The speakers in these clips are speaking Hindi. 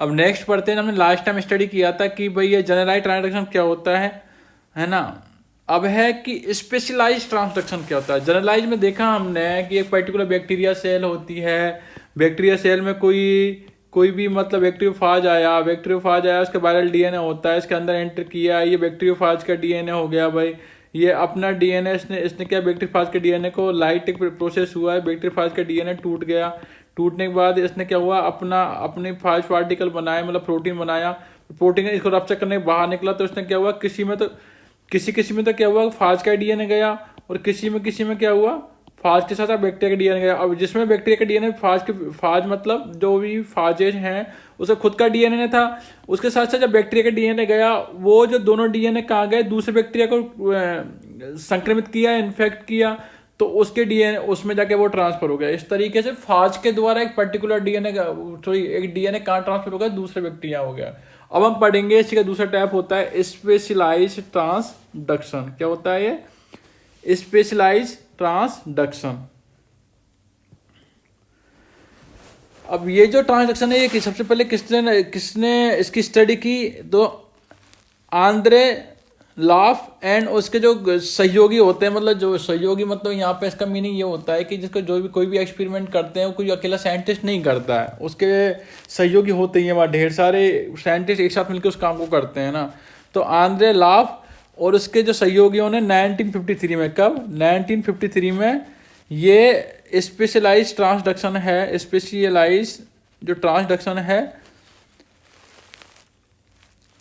अब नेक्स्ट पढ़ते हैं। हमने लास्ट टाइम स्टडी किया था कि भाई ये जनरलाइज ट्रांसडक्शन क्या होता है ना। अब है कि स्पेशलाइज ट्रांसडक्शन क्या होता है। जनरलाइज में देखा हमने कि एक पर्टिकुलर बैक्टीरिया सेल होती है, बैक्टीरिया सेल में कोई भी मतलब बैक्टीरियोफाज आया, उसका वायरल डीएनए होता है, इसके अंदर एंटर किया, ये बैक्टीरियोफाज का डीएनए हो गया भाई। ये अपना डीएनए इसने क्या, बैक्टीरियोफाज के डीएनए को लाइटिक प्रोसेस हुआ है, बैक्टीरियोफाज का डीएनए टूट गया, टूटने के बाद इसने क्या हुआ, अपने फाज पार्टिकल बनाए, मतलब प्रोटीन बनाया, प्रोटीन इसको रप्चर करने बाहर निकला, तो इसने क्या हुआ, किसी में तो क्या हुआ, फाज का डीएनए गया, और किसी में क्या हुआ, फाज के साथ साथ बैक्टीरिया का डीएनए गया। अब जिसमें बैक्टीरिया का डीएनए फाज मतलब जो भी फाजेज हैं उसका खुद का डीएनए था, उसके साथ साथ जब बैक्टीरिया का डीएनए गया, वो जो दोनों डीएनए कहाँ गए, दूसरे बैक्टीरिया को संक्रमित किया, इन्फेक्ट किया, तो उसके डीएनए उसमें जाके वो ट्रांसफर हो गया। इस तरीके से फाज के द्वारा एक पर्टिकुलर डीएनए एक डीएनए कहाँ ट्रांसफर हो गया, दूसरे बैक्टीरिया हो गया। अब हम पढ़ेंगे इसी का दूसरा टाइप होता है स्पेशलाइज ट्रांसडक्शन। क्या होता है ये, स्पेशलाइज ट्रांसडक्शन। अब ये जो ट्रांसडक्शन है ये सबसे पहले किसने इसकी स्टडी की, तो आंद्रे लाफ एंड उसके जो सहयोगी होते हैं, मतलब जो सहयोगी मतलब यहाँ पे इसका मीनिंग ये होता है कि जिसको जो भी कोई भी एक्सपेरिमेंट करते हैं वो कोई अकेला साइंटिस्ट नहीं करता है, उसके सहयोगी होते हैं, वहाँ ढेर सारे साइंटिस्ट एक साथ मिलकर उस काम को करते हैं ना। तो आंद्रे लाफ और उसके जो सहयोगियों ने 1953 में, कब, 1953 में ये स्पेशलाइज ट्रांसडक्शन है, स्पेशलाइज जो ट्रांसडक्शन है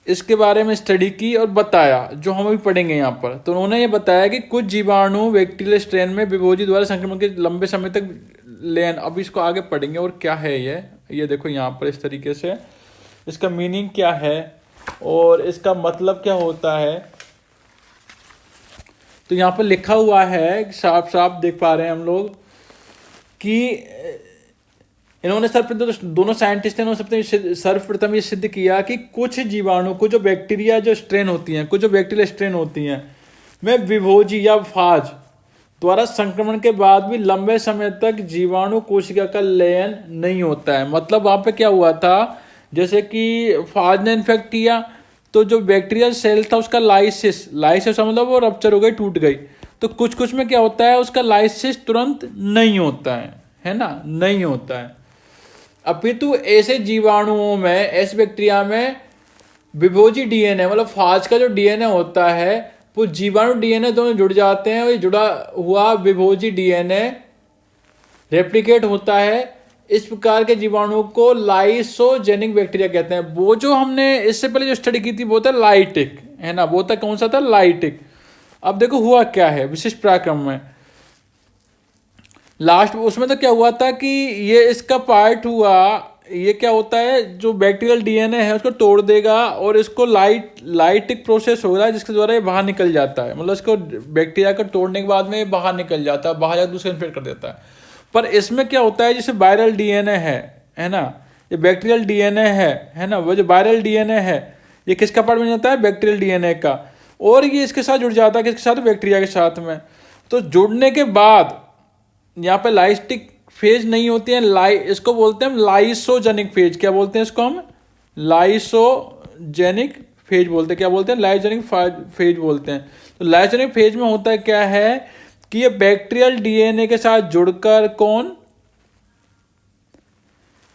इसके बारे में स्टडी की और बताया, जो हम अभी पढ़ेंगे यहाँ पर। तो उन्होंने ये बताया कि कुछ जीवाणु बैक्टीरियल स्ट्रेन में विभोजी द्वारा संक्रमण के लंबे समय तक लेन, अब इसको आगे पढ़ेंगे। और क्या है ये देखो यहाँ पर इस तरीके से इसका मीनिंग क्या है और इसका मतलब क्या होता है। तो यहाँ पर लिखा हुआ है, साफ साफ देख पा रहे हैं हम लोग कि इन्होंने सर्वप्रथम, दोनों साइंटिस्ट ने सर्वप्रथम ये सिद्ध किया कि कुछ जीवाणु, कुछ जो बैक्टीरिया जो स्ट्रेन होती हैं, कुछ जो बैक्टीरिया स्ट्रेन होती हैं में विभोजी या फाज द्वारा संक्रमण के बाद भी लंबे समय तक जीवाणु कोशिका का लयन नहीं होता है। मतलब वहाँ पे क्या हुआ था, जैसे कि फाज ने इन्फेक्ट किया तो जो बैक्टीरियल सेल था उसका लाइसिस मतलब वो रप्चर हो गई, टूट गई। तो कुछ में क्या होता है, उसका लाइसिस तुरंत नहीं होता है ना, नहीं होता है। अपितु ऐसे जीवाणुओं में, ऐसे बैक्टीरिया में विभोजी डीएनए मतलब फाज का जो डीएनए होता है वो जीवाणु डीएनए दोनों जुड़ जाते हैं, और ये जुड़ा हुआ विभोजी डीएनए रेप्लिकेट होता है। इस प्रकार के जीवाणु को लाइसोजेनिक बैक्टीरिया कहते हैं। वो जो हमने इससे पहले जो स्टडी की थी वो था लाइटिक, है ना, वो था कौन सा था, लाइटिक। अब देखो हुआ क्या है विशिष्ट पराक्रम में, लास्ट उसमें तो क्या हुआ था कि ये इसका पार्ट हुआ, ये क्या होता है, जो बैक्टीरियल डीएनए है उसको तोड़ देगा और इसको लाइटिक प्रोसेस हो रहा है जिसके द्वारा ये बाहर निकल जाता है। मतलब इसको बैक्टीरिया को तोड़ने के बाद में ये बाहर निकल जाता है, बाहर जाकर दूसरा इन्फेक्ट कर देता है। पर इसमें क्या होता है, जैसे वायरल डीएनए है ना, ये बैक्टीरियल डीएनए है ना, वो जो वायरल डीएनए है ये किसका पार्ट बन जाता है, बैक्टीरियल डीएनए का, और ये इसके साथ जुड़ जाता है, किसके साथ, बैक्टीरिया के साथ में। तो जुड़ने के बाद यहाँ पे लाइस्टिक फेज नहीं होती है, इसको बोलते हैं लाइसोजेनिक फेज। क्या बोलते हैं इसको हम, लाइसोजेनिक फेज बोलते हैं। क्या बोलते हैं, लाइसोजेनिक फेज बोलते हैं। तो लाइसोजेनिक फेज में होता है क्या है कि ये बैक्टीरियल डीएनए के साथ जुड़कर कौन,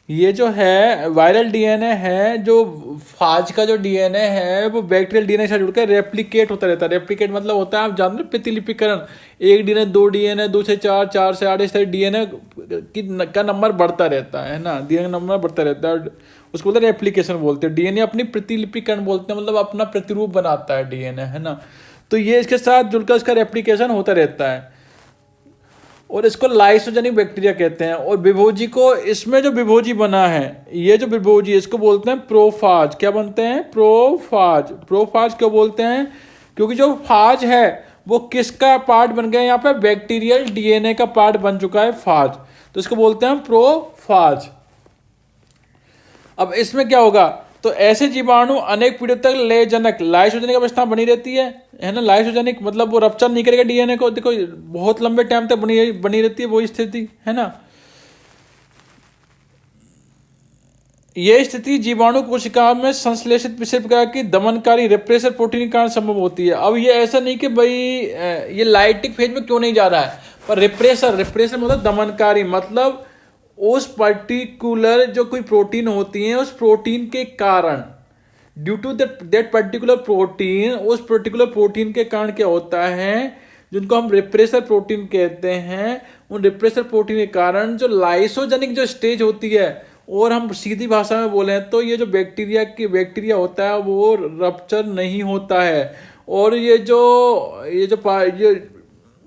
ये जो है वायरल डीएनए है, जो फाज का जो डीएनए है वो बैक्टीरियल डीएनए के साथ जुड़कर रेप्लिकेट होता रहता है। रेप्लिकेट मतलब होता है, आप जानते हैं, प्रतिलिपिकरण। एक डीएनए, दो डीएनए, दो से चार, चार से आठ, इस तरह डीएनए का नंबर बढ़ता रहता है ना, डीएनए नंबर बढ़ता रहता है, उसको बोलते हैं रेप्लिकेशन बोलते हैं। डीएनए अपनी प्रतिलिपिकरण बोलते हैं, मतलब अपना प्रतिरूप बनाता है डीएनए, है ना। तो ये इसके साथ जुड़कर इसका रेप्लिकेशन होता रहता है और इसको लाइसोजेनिक बैक्टीरिया कहते हैं। और विभोजी को, इसमें जो विभोजी बना है, ये जो विभोजी इसको बोलते हैं प्रोफाज। क्या बनते हैं, प्रोफाज। प्रोफाज क्यों बोलते हैं, क्योंकि जो फाज है वो किसका पार्ट बन गया, यहाँ पे बैक्टीरियल डीएनए का पार्ट बन चुका है फाज, तो इसको बोलते हैं प्रोफाज। अब इसमें क्या होगा, तो ऐसे जीवाणु अनेक पीढ़ियों तक लेजनक लाइसोजेनिक अवस्था बनी रहती है ना। लाइसोजेनिक मतलब वो रप्चर नहीं करेगा डीएनए को, देखो बहुत लंबे टाइम तक बनी रहती है वो स्थिति, है ना। यह स्थिति जीवाणु कोशिका में संश्लेषित विशेष प्रकार की दमनकारी रेप्रेसर प्रोटीन के कारण संभव होती है। अब ये ऐसा नहीं कि भाई ये लाइटिक फेज में क्यों नहीं जा रहा है, पर रेप्रेसर मतलब दमनकारी, मतलब उस पर्टिकुलर जो कोई प्रोटीन होती है उस प्रोटीन के कारण, due to that particular protein, उस पर्टिकुलर प्रोटीन के कारण क्या होता है, जिनको हम रिप्रेसर प्रोटीन कहते हैं, उन रिप्रेसर प्रोटीन के कारण जो लाइसोजेनिक जो स्टेज होती है, और हम सीधी भाषा में बोलें तो ये जो बैक्टीरिया होता है वो रप्चर नहीं होता है, और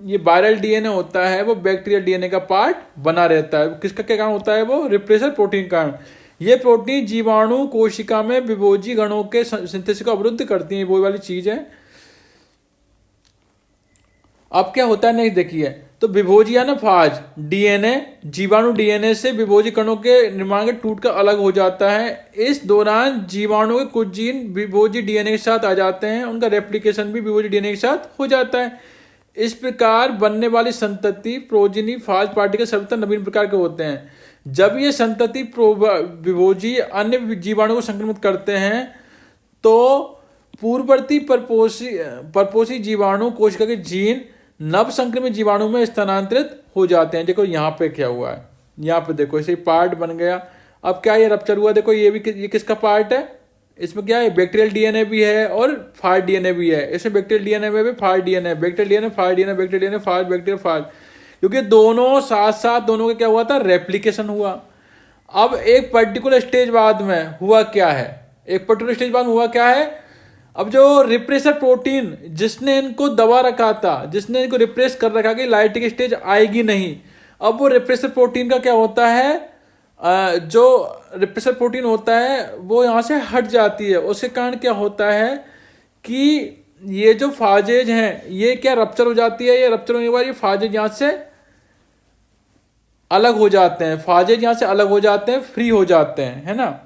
ये वायरल डीएनए होता है वो बैक्टीरियल डीएनए का पार्ट बना रहता है। किसका क्या कारण होता है, वो रिप्रेसर प्रोटीन का कारण। ये प्रोटीन जीवाणु कोशिका में विभोजी गणों के सिंथेसिस को अवरुद्ध करती है, वो वाली चीज है। अब क्या होता है, नहीं देखिए, तो विभोजी या ना फाज डीएनए, जीवाणु डीएनए से विभोजी कणों के निर्माण के टूट कर अलग हो जाता है। इस दौरान जीवाणु के कुछ जीन विभोजी डीएनए के साथ आ जाते हैं, उनका रेप्लिकेशन भी विभोजी डीएनए के साथ हो जाता है। इस प्रकार बनने वाली संतति प्रोजिनी फाज पार्टिकल सर्वथा नवीन प्रकार के होते हैं। जब ये संतति विभोजी अन्य जीवाणु को संक्रमित करते हैं तो पूर्ववर्ती परपोषी जीवाणु कोशिका के जीन नव संक्रमित जीवाणु में स्थानांतरित हो जाते हैं। देखो यहाँ पे क्या हुआ है, यहाँ पे देखो इसे पार्ट बन गया। अब क्या ये रप्चर हुआ, देखो ये किसका पार्ट है, इसमें क्या है, बैक्टीरियल डीएनए भी है और फाज डीएनए भी है। इसमें बैक्टीरियल डीएनए में भी phage DNA, bacterial DNA phage DNA, bacterial DNA phage, bacterial phage, क्योंकि दोनों साथ साथ दोनों का क्या हुआ था, रेप्लिकेशन हुआ। अब एक पर्टिकुलर स्टेज बाद में हुआ क्या है, एक पर्टिकुलर स्टेज बाद में हुआ क्या है, अब जो रिप्रेसर प्रोटीन जिसने इनको दबा रखा था, जिसने इनको रिप्रेस कर रखा कि लाइटिक स्टेज आएगी नहीं, अब वो रिप्रेसर प्रोटीन का क्या होता है, जो रिप्रेसर प्रोटीन होता है वो यहाँ से हट जाती है। उसके कारण क्या होता है कि ये जो फाजेज हैं ये क्या रप्चर हो जाती है, ये रप्चर होने के बाद ये फाजेज यहाँ से अलग हो जाते हैं, फाजेज यहाँ से अलग हो जाते हैं, फ्री हो जाते हैं, है ना।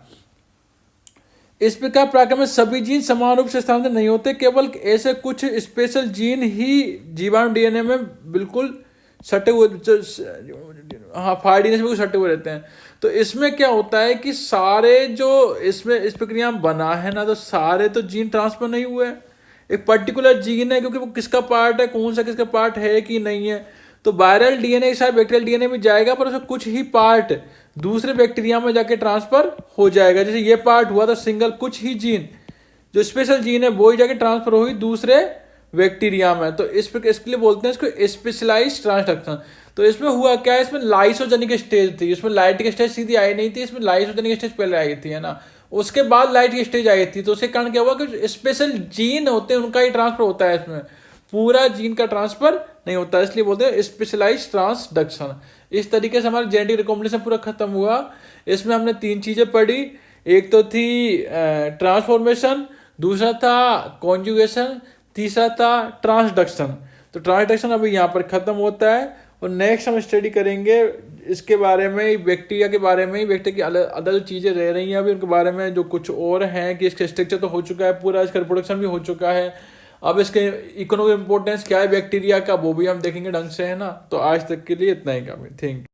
इस प्रकार प्रकार में सभी जीन समान रूप से स्थानांतरित नहीं होते, केवल ऐसे कुछ स्पेशल जीन ही जीवाणु डीएनए में बिल्कुल सटे हुए, हाँ फायर डीएनए से बिल्कुल सटे हुए रहते हैं। तो इसमें क्या होता है कि सारे जो इसमें इस प्रक्रिया में बना है ना, तो सारे तो जीन ट्रांसफर नहीं हुए हैं, एक पर्टिकुलर जीन है, क्योंकि वो किसका पार्ट है, कौन सा किसका पार्ट है कि नहीं है। तो वायरल डीएनए के साथ बैक्टीरियल डीएनए में जाएगा, पर उसका कुछ ही पार्ट दूसरे बैक्टीरिया में जाके ट्रांसफर हो जाएगा। जैसे ये पार्ट हुआ था सिंगल, कुछ ही जीन जो स्पेशल जीन है वो ही जाके ट्रांसफर हुई दूसरे बैक्टीरिया में। तो इसके लिए बोलते हैं इसको स्पेशलाइज्ड ट्रांसडक्शन। तो इसमें हुआ क्या है, इसमें लाइसोजेनिक स्टेज थी, इसमें लाइटिक स्टेज सीधी आई नहीं थी, इसमें लाइसोजेनिक स्टेज पहले आई थी, है ना, उसके बाद लाइटिक स्टेज आई थी। तो उसके कारण क्या हुआ कि स्पेशल जीन होते हैं उनका ही ट्रांसफर होता है, इसमें पूरा जीन का ट्रांसफर नहीं होता, इसलिए बोलते हैं स्पेशलाइज्ड ट्रांसडक्शन। इस तरीके से हमारा जेनेटिक रिकॉम्बिनेशन पूरा खत्म हुआ। इसमें हमने 3 चीजें पढ़ी, एक तो थी ट्रांसफॉर्मेशन, दूसरा था कॉन्जुगेशन, तीसरा था ट्रांसडक्शन। तो ट्रांसडक्शन अभी यहाँ पर खत्म होता है, और नेक्स्ट हम स्टडी करेंगे इसके बारे में, बैक्टीरिया के बारे में, बैक्टीरिया की अदर चीज़ें रह रही हैं अभी, उनके बारे में जो कुछ और हैं कि इसका स्ट्रक्चर तो हो चुका है पूरा, इसका रिप्रोडक्शन भी हो चुका है, अब इसके इकोनॉमिक इंपॉर्टेंस क्या है बैक्टीरिया का वो भी हम देखेंगे ढंग से, है ना। तो आज तक के लिए इतना ही काफी, थैंक यू।